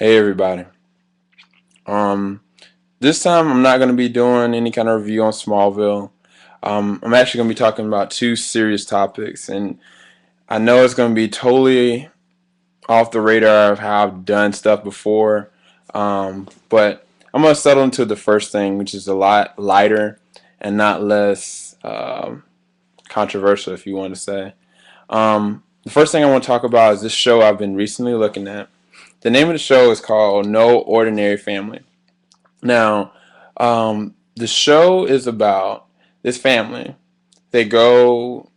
Hey everybody. Um, this time I'm not going to be doing any kind of review on Smallville. I'm actually going to be talking about two serious topics, and I know it's going to be totally off the radar of how I've done stuff before. But I'm going to settle into the first thing, which is a lot lighter and not less controversial, if you want to say. The first thing I want to talk about is this show I've been recently looking at. The name of the show is called No Ordinary Family. Now, the show is about this family. They go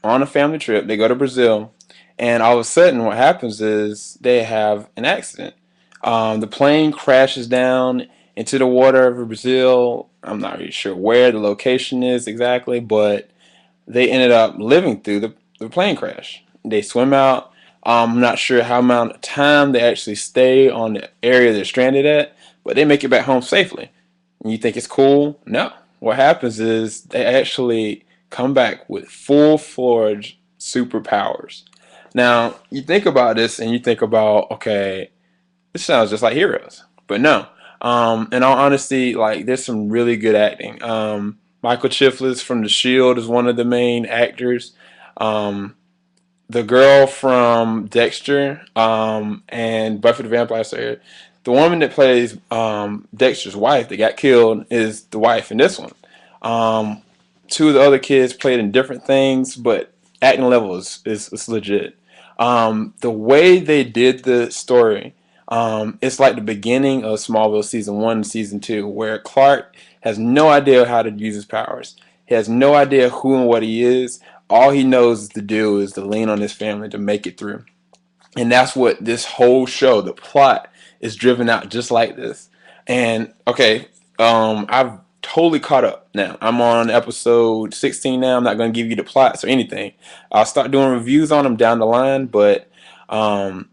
on a family trip. They go to Brazil, and all of a sudden, what happens is they have an accident. The plane crashes down into the water of Brazil. I'm not really sure where the location is exactly, but they ended up living through the plane crash. They swim out. I'm not sure how amount of time they actually stay on the area they're stranded at, but they make it back home safely. And you think it's cool? No. What happens is they actually come back with full-fledged superpowers. Now, you think about this and you think about, okay, this sounds just like Heroes. But no. In all honesty, like there's some really good acting. Michael Chiflis from The Shield is one of the main actors. Um, the girl from Dexter and Buffy the Vampire Slayer, the woman that plays Dexter's wife that got killed is the wife in this one. Um, Two of the other kids played in different things, but acting level is legit. The way they did the story, it's like the beginning of Smallville season 1 and season 2, where Clark has no idea how to use his powers. He has no idea who and what he is. All he knows to do is to lean on his family to make it through. And that's what this whole show, the plot, is driven out just like this. And okay, I've totally caught up now. I'm on episode 16 now. I'm not going to give you the plots or anything. I'll start doing reviews on them down the line. But um,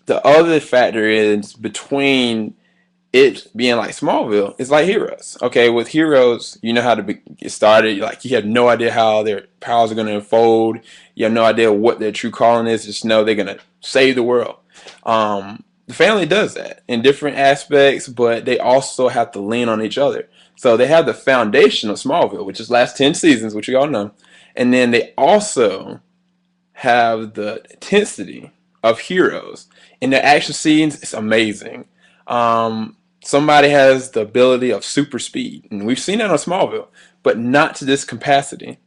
the other factor is between it being like Smallville, it's like Heroes. Okay, with Heroes, you know how to get started. Like you have no idea how their powers are going to unfold. You have no idea what their true calling is. Just know they're going to save the world. The family does that in different aspects, but they also have to lean on each other. So they have the foundation of Smallville, which is last 10 seasons, which you all know, and then they also have the intensity of Heroes. In the action scenes, it's amazing. Somebody has the ability of super speed, and we've seen that on Smallville, but not to this capacity.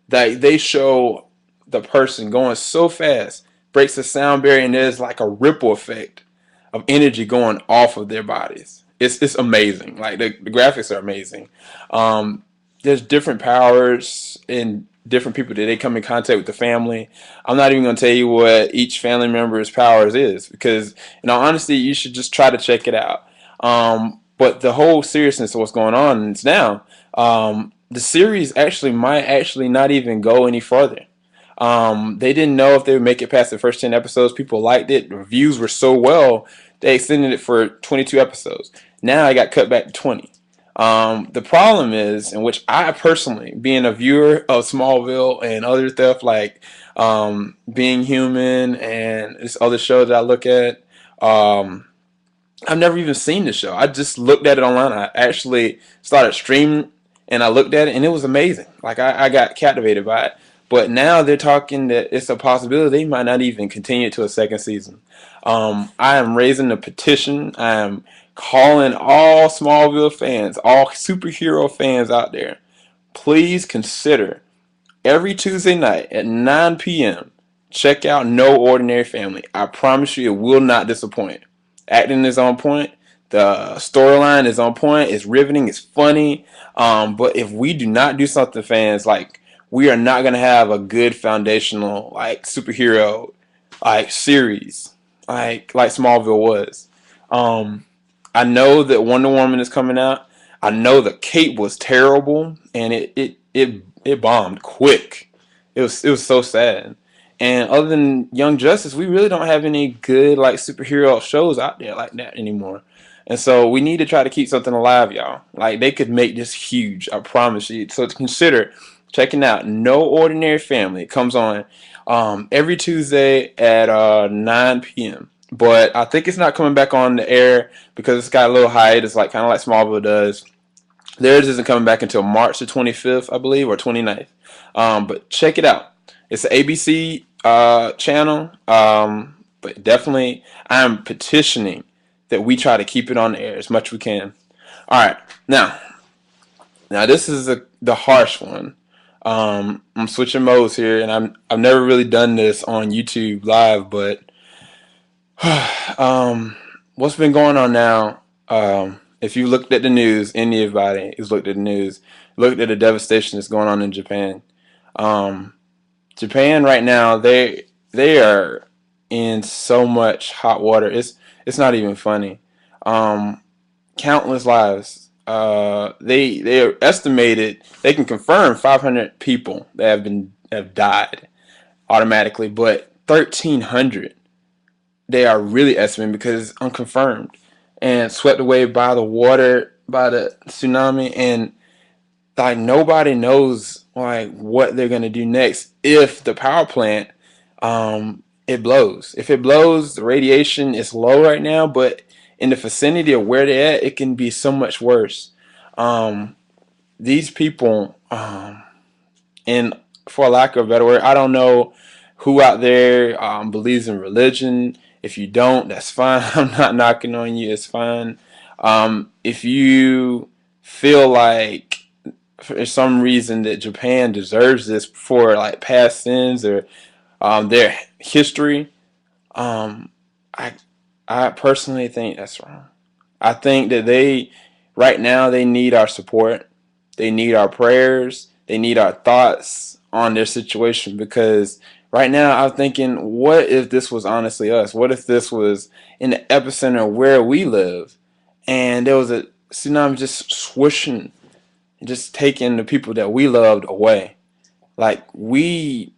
That they show the person going so fast, breaks the sound barrier, and there's like a ripple effect of energy going off of their bodies. It's amazing. Like the graphics are amazing. Um, there's different powers in different people that they come in contact with the family. I'm not even gonna tell you what each family member's powers is because, in all honesty, you should just try to check it out. But the whole seriousness of what's going on is now, the series actually might actually not even go any further. They didn't know if they would make it past the first 10 episodes. People liked it. The reviews were so well, they extended it for 22 episodes. Now it got cut back to 20. The problem is, in which I personally, being a viewer of Smallville and other stuff like Being Human and this other show that I look at, I've never even seen the show. I just looked at it online. I actually started streaming and I looked at it and it was amazing. Like I got captivated by it. But now they're talking that it's a possibility they might not even continue to a second season. I am raising a petition. I am calling all Smallville fans, all superhero fans out there, please consider every Tuesday night at 9 p.m. check out No Ordinary Family. I promise you it will not disappoint. Acting is on point. The storyline is on point. It's riveting. It's funny. But if we do not do something, fans, like we are not gonna have a good foundational like superhero like series like Smallville was. Um, I know that Wonder Woman is coming out. I know the cape was terrible and it bombed quick. It was so sad. And other than Young Justice, we really don't have any good like superhero shows out there like that anymore. And so we need to try to keep something alive, y'all. Like they could make this huge, I promise you. So to consider checking out No Ordinary Family. It comes on every Tuesday at 9 p.m. but I think it's not coming back on the air because it's got a little hiatus, like kind of like Smallville does. Theirs isn't coming back until March the 25th, I believe, or 29th. But check it out. It's an ABC channel. But definitely, I'm petitioning that we try to keep it on the air as much as we can. All right, now this is the harsh one. I'm switching modes here, and I've never really done this on YouTube live, but what's been going on now? If you looked at the news, anybody who's looked at the news, looked at the devastation that's going on in Japan. Um, Japan right now, they are in so much hot water. It's not even funny. Um, Countless lives. They are estimated. They can confirm 500 people that have died automatically, but 1,300 they are really estimating because it's unconfirmed and swept away by the water, by the tsunami, and like nobody knows like what they're gonna do next if the power plant it blows. If it blows, the radiation is low right now, but in the vicinity of where they're at, it can be so much worse. Um, these people, and for lack of a better word, I don't know who out there believes in religion. If you don't, that's fine. I'm not knocking on you. It's fine. If you feel like for some reason that Japan deserves this for like past sins or their history, um, I I personally think that's wrong. I think that right now, they need our support. They need our prayers. They need our thoughts on their situation because right now I'm thinking, what if this was honestly us? What if this was in the epicenter where we live and there was a tsunami just swooshing, just taking the people that we loved away? Like we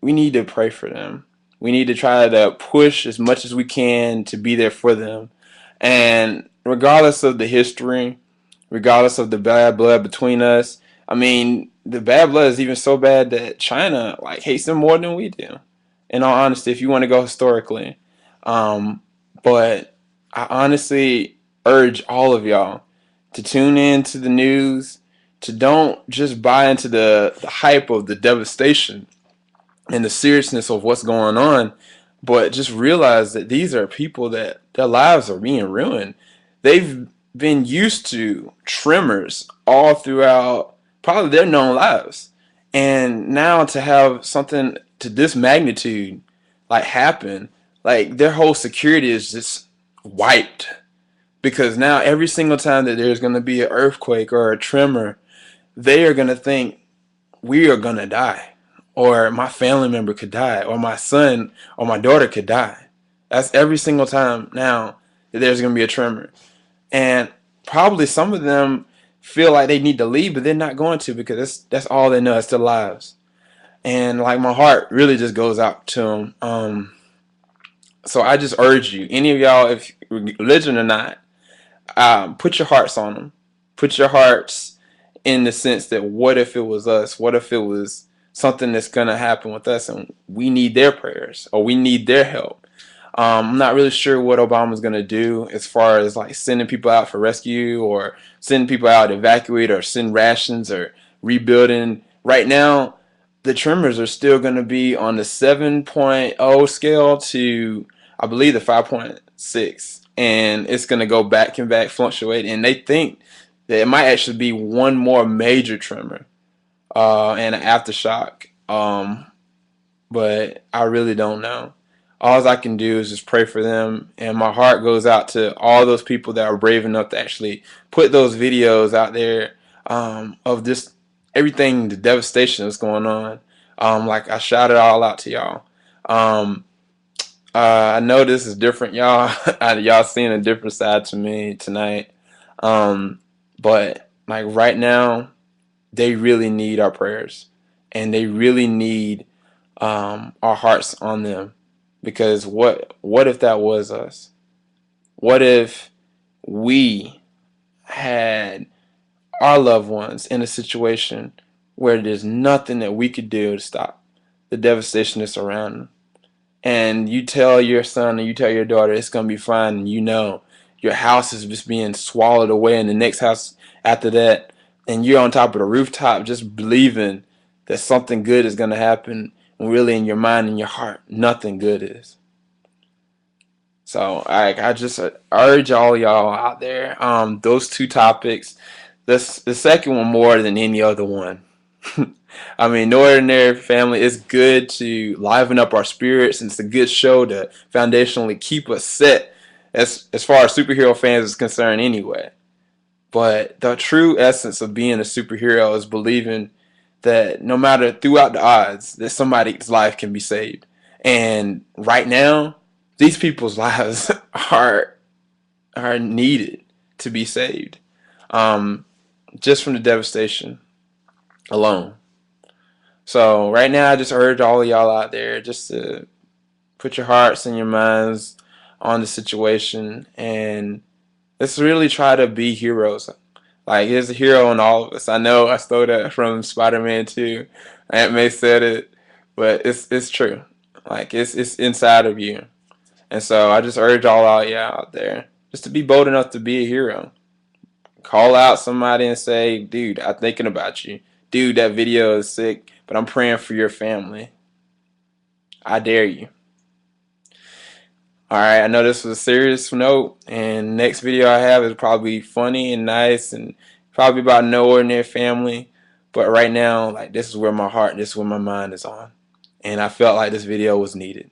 need to pray for them. We need to try to push as much as we can to be there for them. And regardless of the history, regardless of the bad blood between us, I mean, the bad blood is even so bad that China like hates them more than we do. In all honesty, if you want to go historically, um, but I honestly urge all of y'all to tune in to the news, to don't just buy into the hype of the devastation and the seriousness of what's going on, but just realize that these are people that their lives are being ruined. They've been used to tremors all throughout probably their known lives. And now to have something to this magnitude like happen, like their whole security is just wiped. Because now every single time that there's going to be an earthquake or a tremor, they are going to think we are going to die, or my family member could die, or my son or my daughter could die. That's every single time now that there's going to be a tremor. And probably some of them feel like they need to leave, but they're not going to because that's all they know. It's their lives. And like my heart really just goes out to them. So I just urge you, any of y'all, if religion or not, put your hearts on them. Put your hearts in the sense that what if it was us? What if it was something that's going to happen with us and we need their prayers or we need their help? I'm not really sure what Obama's going to do as far as like sending people out for rescue or sending people out to evacuate or send rations or rebuilding. Right now, the tremors are still going to be on the 7.0 scale to, I believe, the 5.6. And it's going to go back and back, fluctuate. And they think that it might actually be one more major tremor and an aftershock. But I really don't know. All I can do is just pray for them, and my heart goes out to all those people that are brave enough to actually put those videos out there of this everything, the devastation that's going on. Like I shout it all out to y'all. Um, I know this is different, y'all. Y'all seeing a different side to me tonight. But like right now, they really need our prayers, and they really need our hearts on them. Because what if that was us? What if we had our loved ones in a situation where there's nothing that we could do to stop the devastation that's around them? and you tell your son or you tell your daughter it's gonna be fine, and you know your house is just being swallowed away in the next house after that, and you're on top of the rooftop just believing that something good is gonna happen, when really in your mind and your heart nothing good is. So I just urge all y'all out there, those two topics, this the second one more than any other one. I mean, No Ordinary Family is good to liven up our spirits, and it's a good show to foundationally keep us set as far as superhero fans is concerned anyway. But the true essence of being a superhero is believing that no matter throughout the odds, that somebody's life can be saved. And right now, these people's lives are needed to be saved, um, just from the devastation alone. So right now, I just urge all of y'all out there just to put your hearts and your minds on the situation, and let's really try to be heroes. Like, there's a hero in all of us. I know I stole that from Spider-Man 2. Aunt May said it, but it's true. Like, it's inside of you. And so I just urge all out y'all out there just to be bold enough to be a hero. Call out somebody and say, dude, I'm thinking about you. Dude, that video is sick, but I'm praying for your family. I dare you. Alright, I know this was a serious note, and next video I have is probably funny and nice and probably about No Ordinary Family. But right now, like, this is where my heart, this is where my mind is on. And I felt like this video was needed.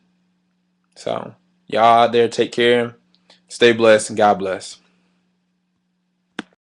So, y'all out there, take care, stay blessed, and God bless.